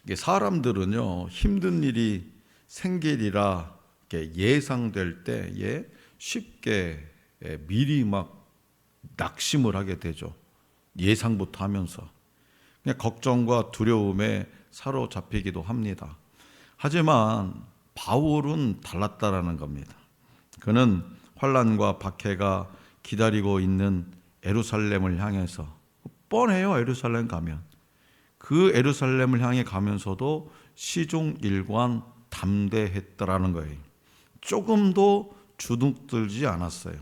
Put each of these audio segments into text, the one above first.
이게 사람들은요, 힘든 일이 생길이라 예상될 때에 쉽게 미리 막 낙심을 하게 되죠. 예상부터 하면서 그냥 걱정과 두려움에 사로잡히기도 합니다. 하지만 바울은 달랐다라는 겁니다. 그는 환난과 박해가 기다리고 있는 예루살렘을 향해서, 뻔해요. 예루살렘 가면 그 예루살렘을 향해 가면서도 시종일관 담대했더라는 거예요. 조금도 주눅들지 않았어요.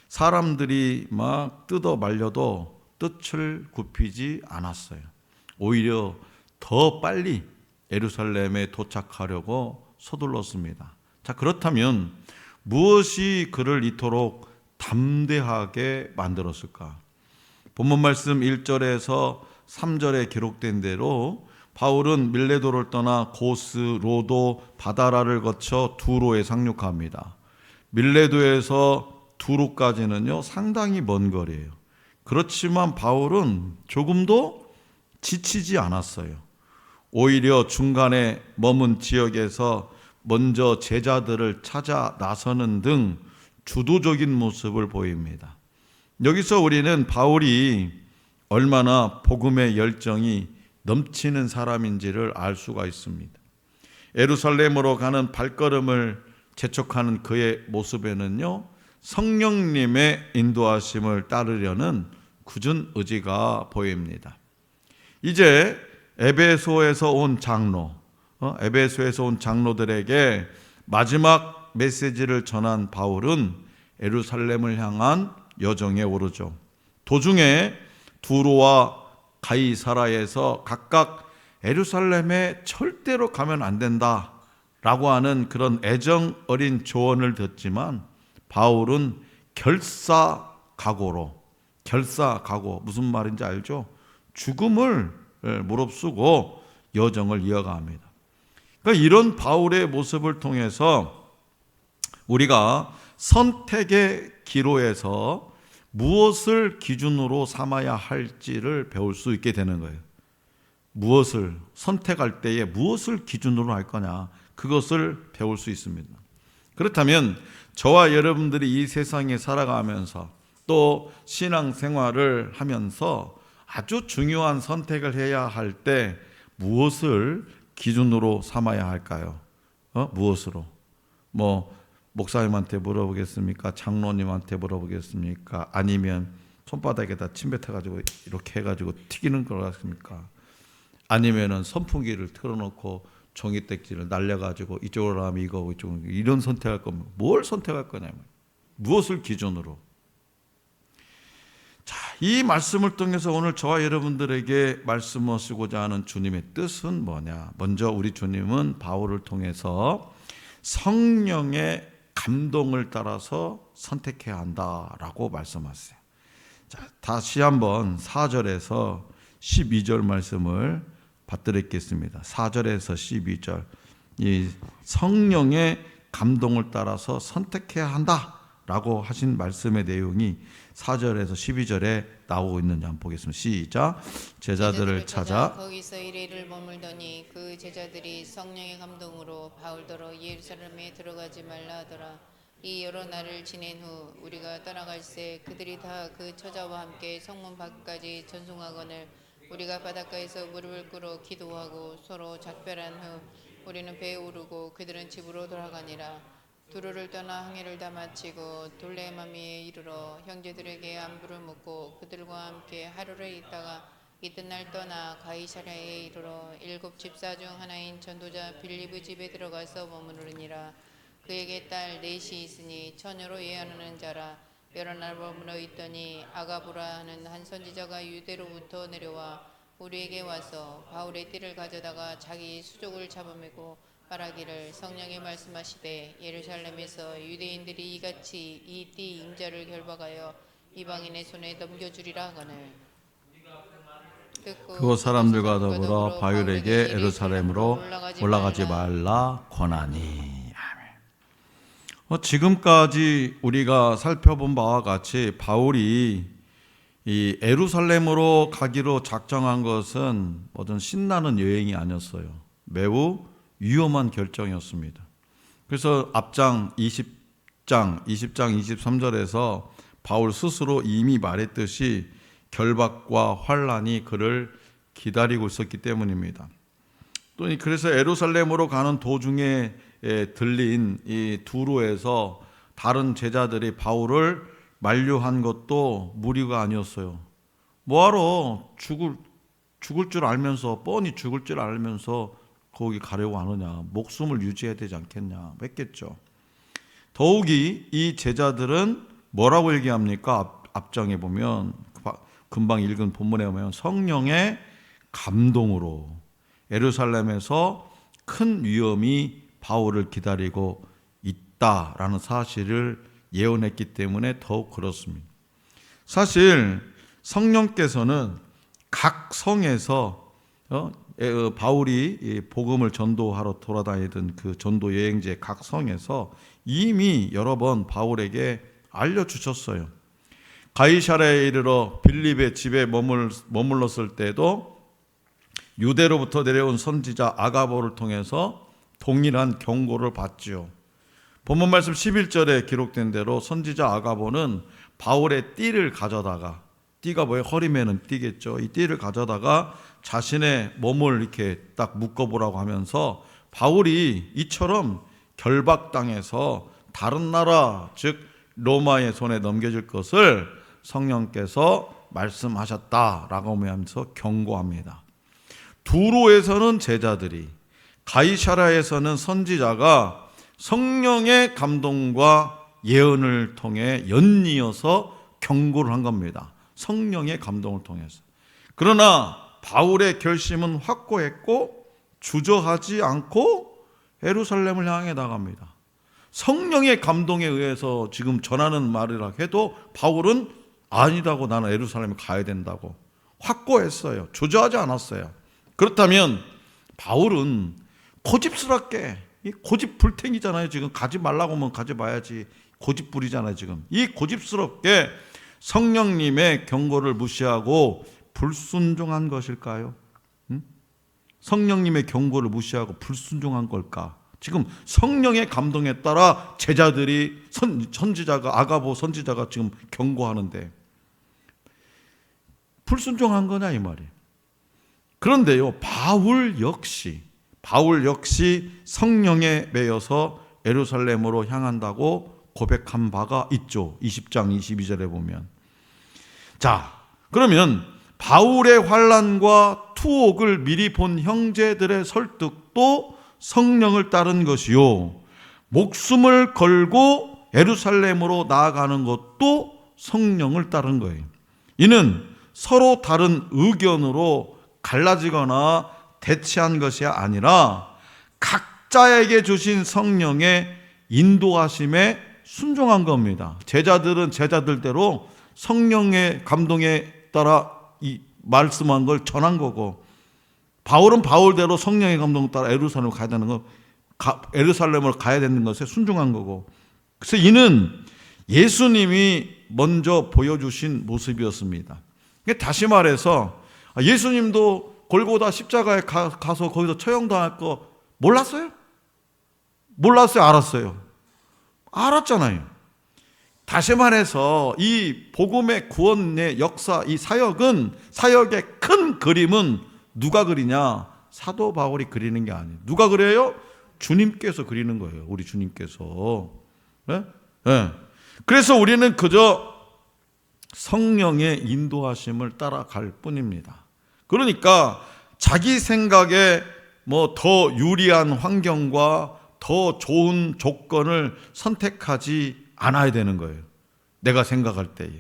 사람들이 막 뜯어 말려도 뜻을 굽히지 않았어요. 오히려 더 빨리 예루살렘에 도착하려고 서둘렀습니다. 자, 그렇다면 무엇이 그를 이토록 담대하게 만들었을까? 본문 말씀 1절에서 3절에 기록된 대로 바울은 밀레도를 떠나 고스, 로도, 바다라를 거쳐 두로에 상륙합니다. 밀레도에서 두로까지는요, 상당히 먼 거리예요. 그렇지만 바울은 조금도 지치지 않았어요. 오히려 중간에 머문 지역에서 먼저 제자들을 찾아 나서는 등 주도적인 모습을 보입니다. 여기서 우리는 바울이 얼마나 복음의 열정이 넘치는 사람인지를 알 수가 있습니다. 예루살렘으로 가는 발걸음을 재촉하는 그의 모습에는요, 성령님의 인도하심을 따르려는 굳은 의지가 보입니다. 이제 에베소에서 온 장로들에게 마지막 메시지를 전한 바울은 예루살렘을 향한 여정에 오르죠. 도중에 두로와 가이사라에서 각각 예루살렘에 절대로 가면 안 된다라고 하는 그런 애정 어린 조언을 듣지만 바울은 결사각오로, 무슨 말인지 알죠? 죽음을 무릅쓰고 여정을 이어갑니다. 그러니까 이런 바울의 모습을 통해서 우리가 선택의 기로에서 무엇을 기준으로 삼아야 할지를 배울 수 있게 되는 거예요. 무엇을 선택할 때에 무엇을 기준으로 할 거냐, 그것을 배울 수 있습니다. 그렇다면 저와 여러분들이 이 세상에 살아가면서 또 신앙생활을 하면서 아주 중요한 선택을 해야 할 때 무엇을 기준으로 삼아야 할까요? 무엇으로? 목사님한테 물어보겠습니까? 장로님한테 물어보겠습니까? 아니면 손바닥에다 침 뱉어가지고 이렇게 해가지고 튀기는 거겠습니까? 아니면은 선풍기를 틀어놓고 종이딱지를 날려가지고 이쪽으로 하면 이거, 이쪽으로, 이런 선택할 거면 뭘 선택할 거냐면 무엇을 기준으로? 자, 이 말씀을 통해서 오늘 저와 여러분들에게 말씀하시고자 하는 주님의 뜻은 뭐냐? 먼저 우리 주님은 바울을 통해서 성령의 감동을 따라서 선택해야 한다라고 말씀하세요. 자, 다시 한번 4절에서 12절 말씀을 받들겠습니다. 4절에서 12절, 이 성령의 감동을 따라서 선택해야 한다라고 하신 말씀의 내용이 4절에서 12절에 나오고 있는지 한번 보겠습니다. 시작. 제자들을 찾아 거기서 이래를 머물더니 그 제자들이 성령의 감동으로 바울더러 예루살렘에 들어가지 말라 하더라. 이 여러 날을 지낸 후 우리가 떠나갈새 그들이 다 그 처자와 함께 성문 밖까지 전송하거늘 우리가 바닷가에서 무릎을 꿇어 기도하고 서로 작별한 후 우리는 배에 오르고 그들은 집으로 돌아가니라. 두로를 떠나 항해를 다 마치고 돌레마미에 이르러 형제들에게 안부를 묻고 그들과 함께 하루를 있다가 이튿날 떠나 가이사랴에 이르러 7 집사 중 하나인 전도자 빌립의 집에 들어가서 머무르니라. 그에게 딸 넷이 있으니 처녀로 예언하는 자라. 여러 날 머물러 있더니 아가보라 하는 한 선지자가 유대로부터 내려와 우리에게 와서 바울의 띠를 가져다가 자기 수족을 잡아매고 말하기를 성령이 말씀하시되 예루살렘에서 유대인들이 이같이 이 띠 임자를 결박하여 이방인의 손에 넘겨주리라 하거늘. 그 사람들과 더불어 바울에게 예루살렘으로 올라가지 말라 권하니. 지금까지 우리가 살펴본 바와 같이 바울이 이 예루살렘으로 가기로 작정한 것은 어떤 신나는 여행이 아니었어요. 매우 위험한 결정이었습니다. 그래서 앞장 20장 23절에서 바울 스스로 이미 말했듯이 결박과 환란이 그를 기다리고 있었기 때문입니다. 또 그래서 예루살렘으로 가는 도중에 들린 이 두로에서 다른 제자들이 바울을 만류한 것도 무리가 아니었어요. 뭐하러 죽을 줄 알면서, 뻔히 죽을 줄 알면서 거기 가려고 하느냐, 목숨을 유지해야 되지 않겠냐 했겠죠. 더욱이 이 제자들은 뭐라고 얘기합니까? 앞장에 보면, 금방 읽은 본문에 보면 성령의 감동으로 예루살렘에서 큰 위험이 바울을 기다리고 있다라는 사실을 예언했기 때문에 더욱 그렇습니다. 사실 성령께서는 각 성에서 바울이 복음을 전도하러 돌아다니던 그 전도 여행지의 각 성에서 이미 여러 번 바울에게 알려주셨어요. 가이사랴에 이르러 빌립의 집에 머물렀을 때도 유대로부터 내려온 선지자 아가보를 통해서 동일한 경고를 받지요. 본문 말씀 11절에 기록된 대로 선지자 아가보는 바울의 띠를 가져다가, 띠가 뭐예요? 허리매는 띠겠죠. 이 띠를 가져다가 자신의 몸을 이렇게 딱 묶어보라고 하면서 바울이 이처럼 결박당해서 다른 나라, 즉 로마의 손에 넘겨질 것을 성령께서 말씀하셨다라고 하면서 경고합니다. 두로에서는 제자들이, 가이사랴에서는 선지자가 성령의 감동과 예언을 통해 연이어서 경고를 한 겁니다. 성령의 감동을 통해서. 그러나 바울의 결심은 확고했고 주저하지 않고 예루살렘을 향해 나갑니다. 성령의 감동에 의해서 지금 전하는 말이라 해도 바울은 아니라고, 나는 예루살렘에 가야 된다고 확고했어요. 주저하지 않았어요. 그렇다면 바울은 고집스럽게, 고집불탱이잖아요. 지금 가지 말라고 하면 가지 마야지, 고집부리잖아요. 지금 이 고집스럽게 성령님의 경고를 무시하고 불순종한 것일까요? 성령님의 경고를 무시하고 불순종한 걸까? 지금 성령의 감동에 따라 제자들이, 선지자가, 아가보 선지자가 지금 경고하는데 불순종한 거냐 이 말이에요. 그런데요, 바울 역시 성령에 매여서 예루살렘으로 향한다고 고백한 바가 있죠. 20장 22절에 보면. 자, 그러면 바울의 환난과 투옥을 미리 본 형제들의 설득도 성령을 따른 것이요, 목숨을 걸고 예루살렘으로 나아가는 것도 성령을 따른 거예요. 이는 서로 다른 의견으로 갈라지거나 대치한 것이 아니라 각자에게 주신 성령의 인도하심에 순종한 겁니다. 제자들은 제자들대로 성령의 감동에 따라 이 말씀한 걸 전한 거고, 바울은 바울대로 성령의 감동에 따라 예루살렘으로 가야 되는 거, 예루살렘으로 가야 되는 것에 순종한 거고. 그래서 이는 예수님이 먼저 보여주신 모습이었습니다. 다시 말해서 예수님도 골고다 십자가에 가서 거기서 처형당할 거 몰랐어요? 몰랐어요? 알았어요? 알았잖아요. 다시 말해서 이 복음의 구원의 역사, 이 사역의 큰 그림은 누가 그리냐? 사도 바울이 그리는 게 아니에요. 누가 그려요? 주님께서 그리는 거예요. 우리 주님께서. 네? 네. 그래서 우리는 그저 성령의 인도하심을 따라갈 뿐입니다. 그러니까 자기 생각에 더 유리한 환경과 더 좋은 조건을 선택하지 않아야 되는 거예요. 내가 생각할 때에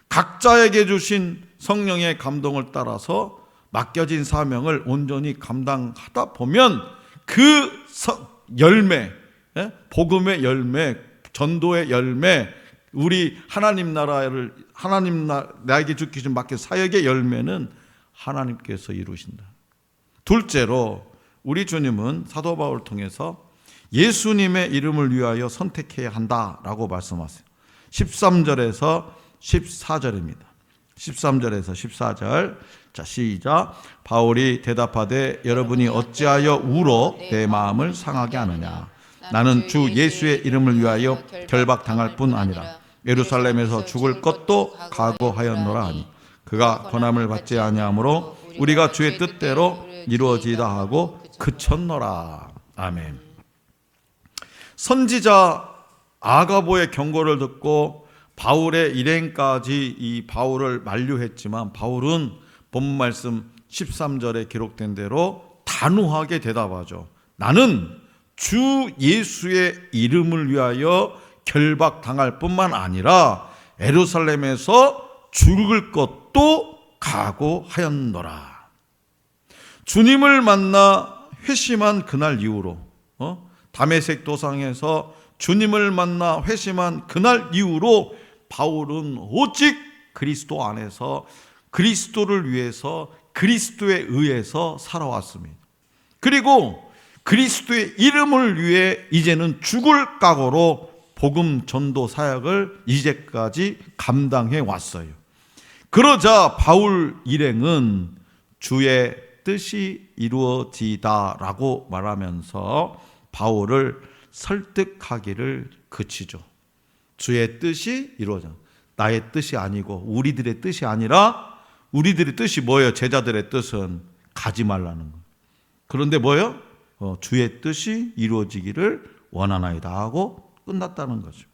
각자에게 주신 성령의 감동을 따라서 맡겨진 사명을 온전히 감당하다 보면 그 열매, 복음의 열매, 전도의 열매, 우리 하나님 나에게 주신 맡긴 사역의 열매는 하나님께서 이루신다. 둘째로 우리 주님은 사도 바울을 통해서 예수님의 이름을 위하여 선택해야 한다라고 말씀하세요. 13절에서 14절입니다. 13절에서 14절. 자, 시작. 바울이 대답하되 여러분이 어찌하여 우로 내 마음을 상하게 하느냐. 나는 주 예수의 이름을 위하여 결박당할 뿐 아니라 예루살렘에서 죽을 것도 각오하였노라 하니 그가 권함을 받지 아니하므로 우리가 주의 뜻대로 이루어지다 하고 그쳤노라. 아멘. 선지자 아가보의 경고를 듣고 바울의 일행까지 이 바울을 만류했지만 바울은 본 말씀 13절에 기록된 대로 단호하게 대답하죠. 나는 주 예수의 이름을 위하여 결박당할 뿐만 아니라 예루살렘에서 죽을 것도 각오하였노라. 주님을 만나 회심한 그날 이후로 다메섹 도상에서 주님을 만나 회심한 그날 이후로 바울은 오직 그리스도 안에서 그리스도를 위해서 그리스도에 의해서 살아왔습니다. 그리고 그리스도의 이름을 위해 이제는 죽을 각오로 복음 전도 사역을 이제까지 감당해 왔어요. 그러자 바울 일행은 주의 뜻이 이루어지다라고 말하면서 바울을 설득하기를 그치죠. 주의 뜻이 이루어져. 나의 뜻이 아니고 우리들의 뜻이 아니라 우리들의 뜻이 뭐예요? 제자들의 뜻은 가지 말라는 거예요. 그런데 뭐예요? 주의 뜻이 이루어지기를 원하나이다 하고 끝났다는 거죠.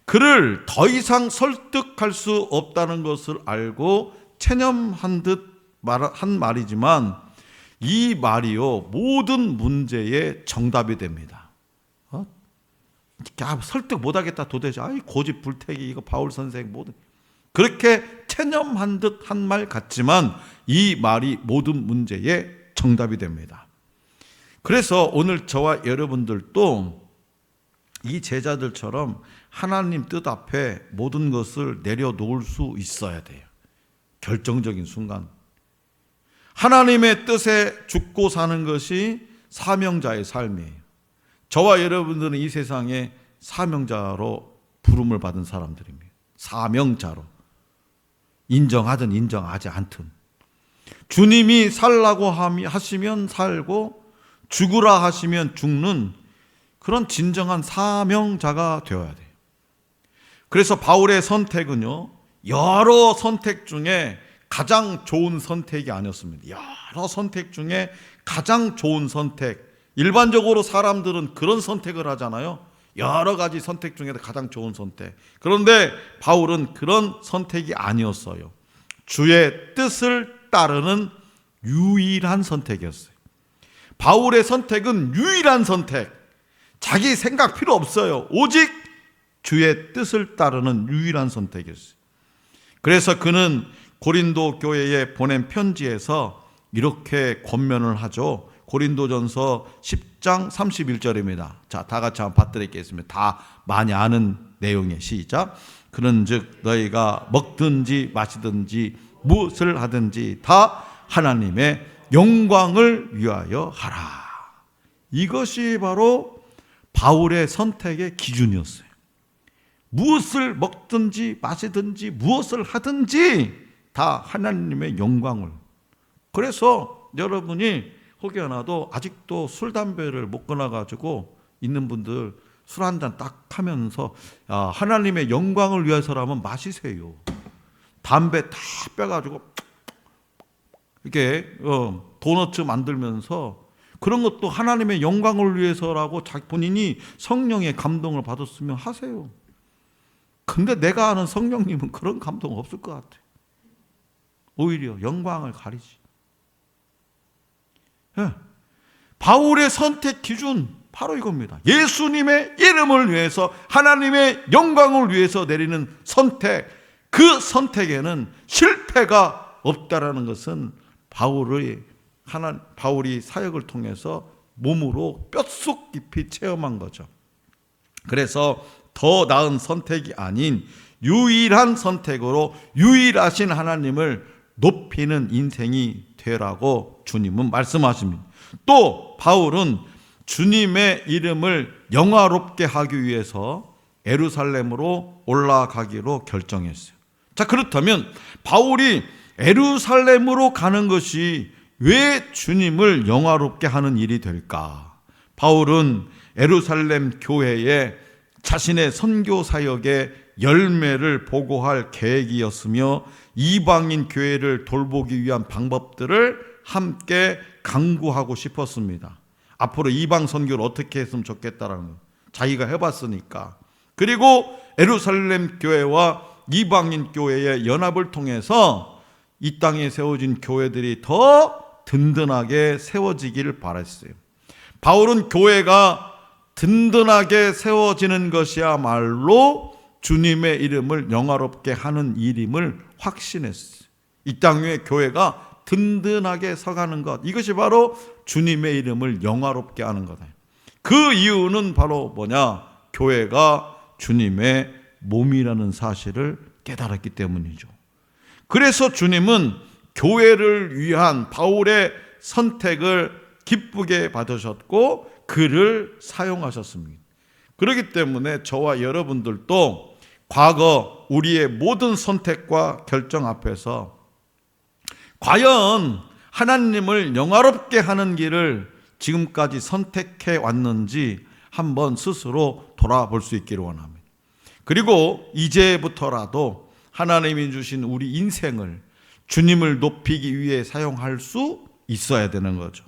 그를 더 이상 설득할 수 없다는 것을 알고 체념한 듯 한 말이지만 이 말이요 모든 문제의 정답이 됩니다. 설득 못하겠다 도대체 고집불태기 이거 바울 선생 모든 그렇게 체념한 듯 한 말 같지만 이 말이 모든 문제의 정답이 됩니다. 그래서 오늘 저와 여러분들도 이 제자들처럼 하나님 뜻 앞에 모든 것을 내려놓을 수 있어야 돼요. 결정적인 순간 하나님의 뜻에 죽고 사는 것이 사명자의 삶이에요. 저와 여러분들은 이 세상에 사명자로 부름을 받은 사람들입니다. 사명자로 인정하든 인정하지 않든 주님이 살라고 하시면 살고 죽으라 하시면 죽는 그런 진정한 사명자가 되어야 돼요. 그래서 바울의 선택은요 여러 선택 중에 가장 좋은 선택이 아니었습니다. 여러 선택 중에 가장 좋은 선택. 일반적으로 사람들은 그런 선택을 하잖아요. 여러 가지 선택 중에서 가장 좋은 선택. 그런데 바울은 그런 선택이 아니었어요. 주의 뜻을 따르는 유일한 선택이었어요. 바울의 선택은 유일한 선택. 자기 생각 필요 없어요. 오직 주의 뜻을 따르는 유일한 선택이었어요. 그래서 그는 고린도 교회에 보낸 편지에서 이렇게 권면을 하죠. 고린도전서 10장 31절입니다. 자, 다 같이 한번 받들겠습니다. 다 많이 아는 내용의 시작. 그런즉 너희가 먹든지 마시든지 무엇을 하든지 다 하나님의 영광을 위하여 하라. 이것이 바로 바울의 선택의 기준이었어요. 무엇을 먹든지 마시든지 무엇을 하든지 다 하나님의 영광을. 그래서 여러분이 혹여나도 아직도 술 담배를 못 끊어가지고 있는 분들 술 한 잔 딱 하면서 하나님의 영광을 위해서라면 마시세요. 담배 다 빼가지고 이렇게 도너츠 만들면서 그런 것도 하나님의 영광을 위해서라고 본인이 성령의 감동을 받았으면 하세요. 근데 내가 아는 성령님은 그런 감동 없을 것 같아. 오히려 영광을 가리지. 바울의 선택 기준 바로 이겁니다. 예수님의 이름을 위해서 하나님의 영광을 위해서 내리는 선택. 그 선택에는 실패가 없다라는 것은 바울이 사역을 통해서 몸으로 뼛속 깊이 체험한 거죠. 그래서 더 나은 선택이 아닌 유일한 선택으로 유일하신 하나님을 높이는 인생이 되라고 주님은 말씀하십니다. 또 바울은 주님의 이름을 영화롭게 하기 위해서 예루살렘으로 올라가기로 결정했어요. 자, 그렇다면 바울이 예루살렘으로 가는 것이 왜 주님을 영화롭게 하는 일이 될까? 바울은 예루살렘 교회에 자신의 선교 사역의 열매를 보고할 계획이었으며 이방인 교회를 돌보기 위한 방법들을 함께 강구하고 싶었습니다. 앞으로 이방 선교를 어떻게 했으면 좋겠다라는 거 자기가 해봤으니까. 그리고 예루살렘 교회와 이방인 교회의 연합을 통해서 이 땅에 세워진 교회들이 더 든든하게 세워지기를 바랐어요. 바울은 교회가 든든하게 세워지는 것이야말로 주님의 이름을 영화롭게 하는 일임을 확신했어요. 이 땅 위에 교회가 든든하게 서가는 것, 이것이 바로 주님의 이름을 영화롭게 하는 거다. 그 이유는 바로 뭐냐? 교회가 주님의 몸이라는 사실을 깨달았기 때문이죠. 그래서 주님은 교회를 위한 바울의 선택을 기쁘게 받으셨고 그를 사용하셨습니다. 그렇기 때문에 저와 여러분들도 과거 우리의 모든 선택과 결정 앞에서 과연 하나님을 영화롭게 하는 길을 지금까지 선택해 왔는지 한번 스스로 돌아볼 수 있기를 원합니다. 그리고 이제부터라도 하나님이 주신 우리 인생을 주님을 높이기 위해 사용할 수 있어야 되는 거죠.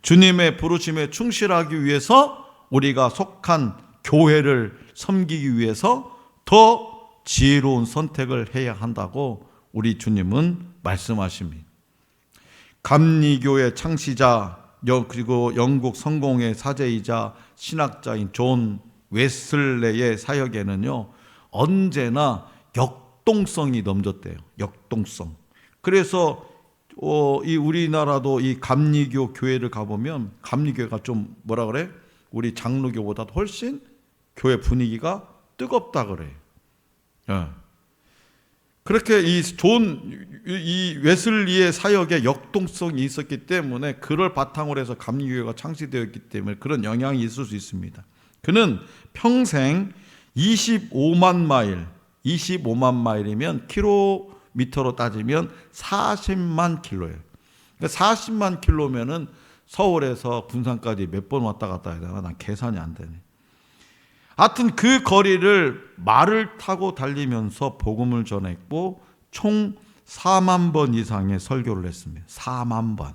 주님의 부르심에 충실하기 위해서 우리가 속한 교회를 섬기기 위해서 더 지혜로운 선택을 해야 한다고 우리 주님은 말씀하십니다. 감리교의 창시자 그리고 영국 성공의 사제이자 신학자인 존 웨슬레의 사역에는요 언제나 역동성이 넘쳤대요. 역동성. 그래서 이 우리나라도 이 감리교 교회를 가보면 감리교회가 좀 뭐라 그래? 우리 장로교보다 훨씬 교회 분위기가 뜨겁다 그래. 예. 그렇게 이 웨슬리의 사역에 역동성이 있었기 때문에 그를 바탕으로 해서 감리교회가 창시되었기 때문에 그런 영향이 있을 수 있습니다. 그는 평생 25만 마일이면 킬로미터로 따지면 40만 킬로예요. 그러니까 40만 킬로면은 서울에서 군산까지 몇 번 왔다 갔다 해야 되나? 난 계산이 안 되네. 하여튼 그 거리를 말을 타고 달리면서 복음을 전했고 총 4만 번 이상의 설교를 했습니다. 4만 번.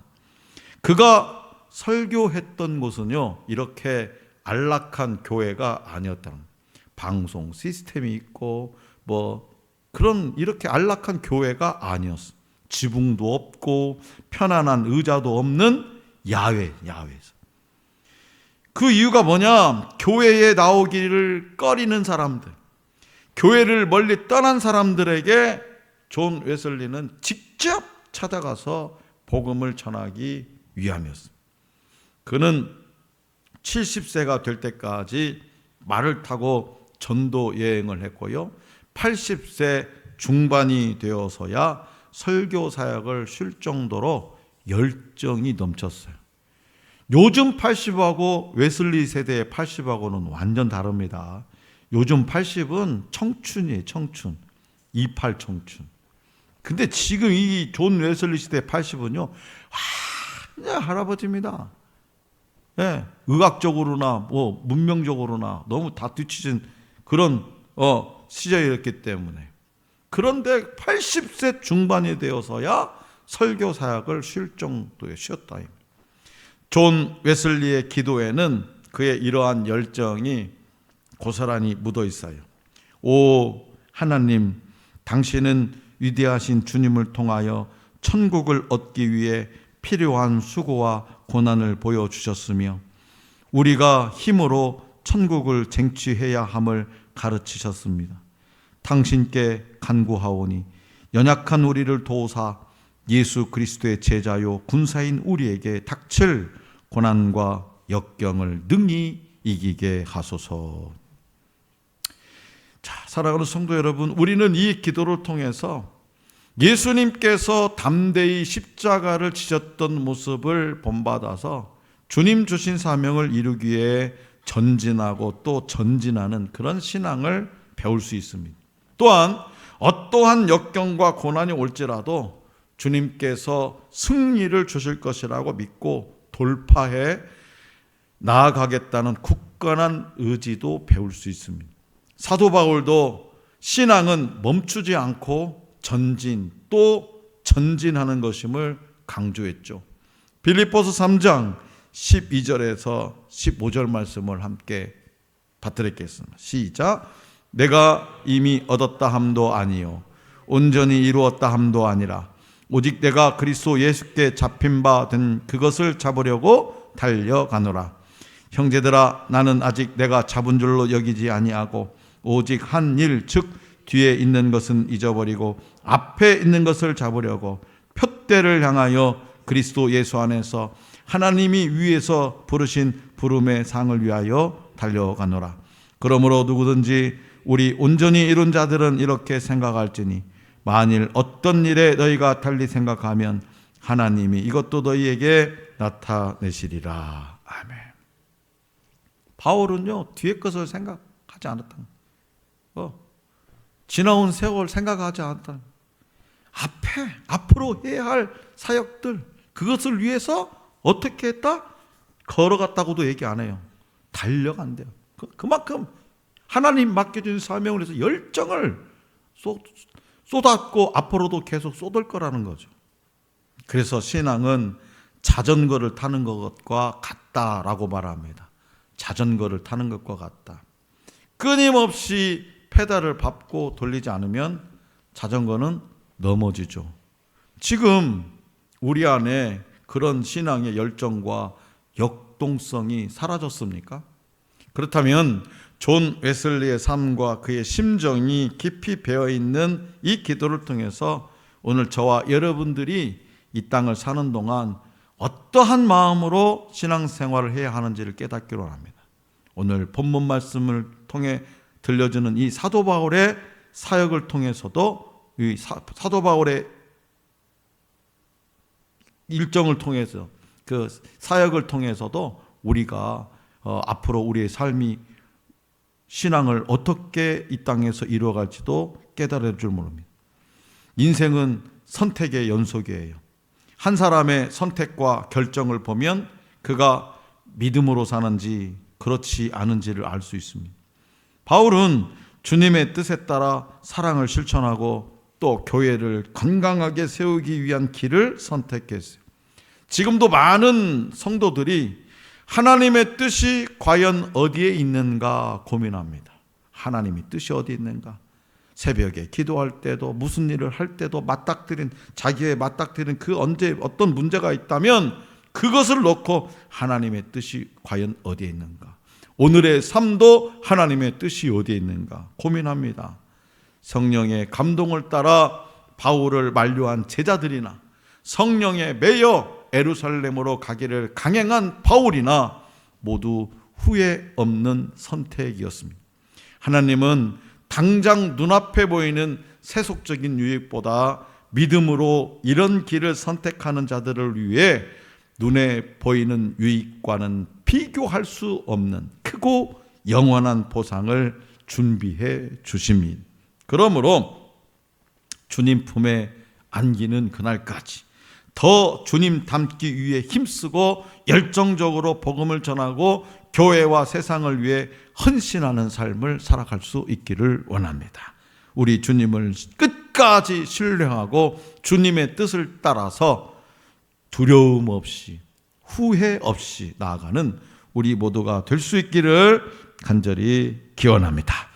그가 설교했던 곳은요 이렇게 안락한 교회가 아니었다는 거예요. 방송 시스템이 있고 뭐 그런 이렇게 안락한 교회가 아니었어. 지붕도 없고 편안한 의자도 없는 야외에서. 그 이유가 뭐냐? 교회에 나오기를 꺼리는 사람들, 교회를 멀리 떠난 사람들에게 존 웨슬리는 직접 찾아가서 복음을 전하기 위함이었습니다. 그는 70세가 될 때까지 말을 타고 전도 여행을 했고요. 80세 중반이 되어서야 설교 사역을 쉴 정도로 열정이 넘쳤어요. 요즘 80하고 웨슬리 세대의 80하고는 완전 다릅니다. 요즘 80은 청춘이에요. 청춘. 28 청춘. 근데 지금 이 존 웨슬리 시대의 80은요. 그냥 할아버지입니다. 네, 의학적으로나 뭐 문명적으로나 너무 다 뒤처진 그런 시절이었기 때문에. 그런데 80세 중반이 되어서야 설교 사역을 쉴 정도에 쉬었다. 존 웨슬리의 기도에는 그의 이러한 열정이 고스란히 묻어 있어요. 오 하나님, 당신은 위대하신 주님을 통하여 천국을 얻기 위해 필요한 수고와 고난을 보여주셨으며 우리가 힘으로 천국을 쟁취해야 함을 가르치셨습니다. 당신께 간구하오니 연약한 우리를 도우사 예수 그리스도의 제자요 군사인 우리에게 닥칠 고난과 역경을 능히 이기게 하소서. 자, 사랑하는 성도 여러분, 우리는 이 기도를 통해서 예수님께서 담대히 십자가를 지셨던 모습을 본받아서 주님 주신 사명을 이루기 위해 전진하고 또 전진하는 그런 신앙을 배울 수 있습니다. 또한 어떠한 역경과 고난이 올지라도 주님께서 승리를 주실 것이라고 믿고 돌파해 나아가겠다는 굳건한 의지도 배울 수 있습니다. 사도 바울도 신앙은 멈추지 않고 전진 또 전진하는 것임을 강조했죠. 빌립보서 3장 12절에서 15절 말씀을 함께 받들겠습니다. 시작. 내가 이미 얻었다 함도 아니요 온전히 이루었다 함도 아니라 오직 내가 그리스도 예수께 잡힌 바 된 그것을 잡으려고 달려가노라. 형제들아, 나는 아직 내가 잡은 줄로 여기지 아니하고 오직 한 일, 즉 뒤에 있는 것은 잊어버리고 앞에 있는 것을 잡으려고 표대를 향하여 그리스도 예수 안에서 하나님이 위에서 부르신 부름의 상을 위하여 달려가노라. 그러므로 누구든지 우리 온전히 이룬 자들은 이렇게 생각할지니 만일 어떤 일에 너희가 달리 생각하면 하나님이 이것도 너희에게 나타내시리라. 아멘. 바울은요, 뒤에 것을 생각하지 않았다. 지나온 세월 생각하지 않았다. 앞으로 해야 할 사역들, 그것을 위해서 어떻게 했다? 걸어갔다고도 얘기 안 해요. 달려간대요. 그만큼 하나님 맡겨준 사명을 해서 열정을 쏟았고 앞으로도 계속 쏟을 거라는 거죠. 그래서 신앙은 자전거를 타는 것과 같다라고 말합니다. 자전거를 타는 것과 같다. 끊임없이 페달을 밟고 돌리지 않으면 자전거는 넘어지죠. 지금 우리 안에 그런 신앙의 열정과 역동성이 사라졌습니까? 그렇다면 존 웨슬리의 삶과 그의 심정이 깊이 배어있는 이 기도를 통해서 오늘 저와 여러분들이 이 땅을 사는 동안 어떠한 마음으로 신앙생활을 해야 하는지를 깨닫기로 합니다. 오늘 본문 말씀을 통해 들려주는 이 사도 바울의 사역을 통해서도, 이 사도 바울의 일정을 통해서, 그 사역을 통해서도 우리가 앞으로 우리의 삶이 신앙을 어떻게 이 땅에서 이루어갈지도 깨달을 줄 모릅니다. 인생은 선택의 연속이에요. 한 사람의 선택과 결정을 보면 그가 믿음으로 사는지 그렇지 않은지를 알 수 있습니다. 바울은 주님의 뜻에 따라 사랑을 실천하고 또 교회를 건강하게 세우기 위한 길을 선택했어요. 지금도 많은 성도들이 하나님의 뜻이 과연 어디에 있는가 고민합니다. 하나님의 뜻이 어디 있는가? 새벽에 기도할 때도 무슨 일을 할 때도 자기의 맞닥뜨린 그 언제 어떤 문제가 있다면 그것을 놓고 하나님의 뜻이 과연 어디에 있는가? 오늘의 삶도 하나님의 뜻이 어디에 있는가 고민합니다. 성령의 감동을 따라 바울을 만류한 제자들이나 성령에 매여 예루살렘으로 가기를 강행한 바울이나 모두 후회 없는 선택이었습니다. 하나님은 당장 눈앞에 보이는 세속적인 유익보다 믿음으로 이런 길을 선택하는 자들을 위해 눈에 보이는 유익과는 비교할 수 없는 크고 영원한 보상을 준비해 주십니다. 그러므로 주님 품에 안기는 그날까지 더 주님 닮기 위해 힘쓰고 열정적으로 복음을 전하고 교회와 세상을 위해 헌신하는 삶을 살아갈 수 있기를 원합니다. 우리 주님을 끝까지 신뢰하고 주님의 뜻을 따라서 두려움 없이 후회 없이 나아가는 우리 모두가 될 수 있기를 간절히 기원합니다.